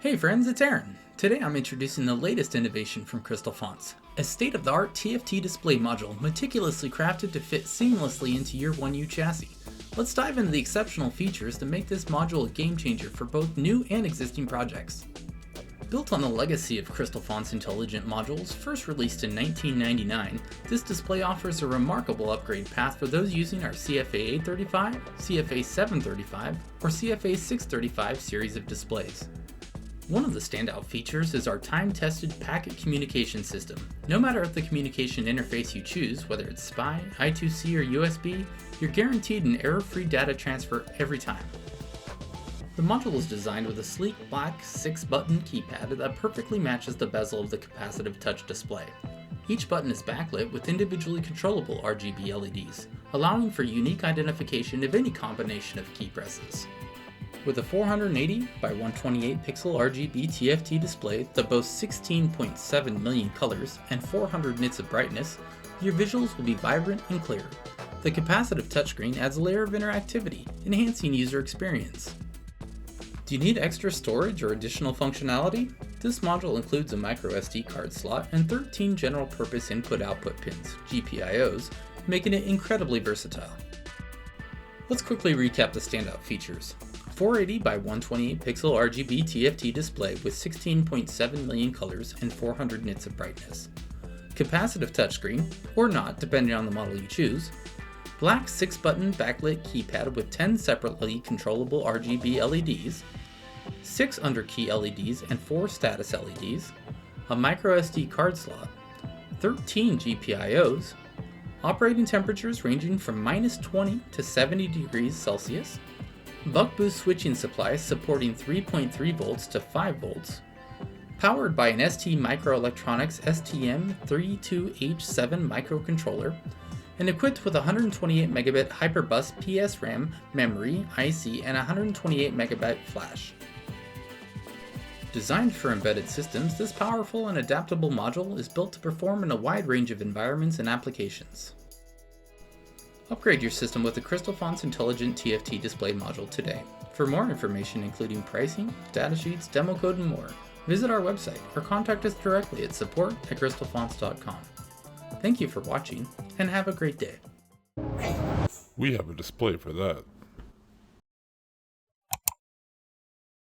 Hey friends, it's Aaron. Today I'm introducing the latest innovation from Crystalfontz, a state-of-the-art TFT display module meticulously crafted to fit seamlessly into your 1U chassis. Let's dive into the exceptional features that make this module a game changer for both new and existing projects. Built on the legacy of Crystalfontz intelligent modules, first released in 1999, this display offers a remarkable upgrade path for those using our CFA 835, CFA 735, or CFA 635 series of displays. One of the standout features is our time-tested packet communication system. No matter if the communication interface you choose, whether it's SPI, I2C, or USB, you're guaranteed an error-free data transfer every time. The module is designed with a sleek black 6-button keypad that perfectly matches the bezel of the capacitive touch display. Each button is backlit with individually controllable RGB LEDs, allowing for unique identification of any combination of key presses. With a 480 by 128 pixel RGB TFT display that boasts 16.7 million colors and 400 nits of brightness, your visuals will be vibrant and clear. The capacitive touchscreen adds a layer of interactivity, enhancing user experience. Do you need extra storage or additional functionality? This module includes a microSD card slot and 13 general-purpose input-output pins, GPIOs, making it incredibly versatile. Let's quickly recap the standout features. 480 by 128 pixel RGB TFT display with 16.7 million colors and 400 nits of brightness. Capacitive touchscreen, or not depending on the model you choose. Black 6-button backlit keypad with 10 separately controllable RGB LEDs. 6 under-key LEDs and 4 status LEDs. A microSD card slot. 13 GPIOs. Operating temperatures ranging from -20 to 70 degrees Celsius. Buck boost switching supplies supporting 3.3 volts to 5 volts. Powered by an ST Microelectronics STM32H7 microcontroller, and equipped with 128 megabit Hyperbus PS RAM memory IC and 128 megabyte flash. Designed for embedded systems, this powerful and adaptable module is built to perform in a wide range of environments and applications. Upgrade your system with the Crystalfontz Intelligent TFT Display module today. For more information including pricing, datasheets, demo code, and more, visit our website or contact us directly at support@crystalfontz.com. Thank you for watching, and have a great day. We have a display for that.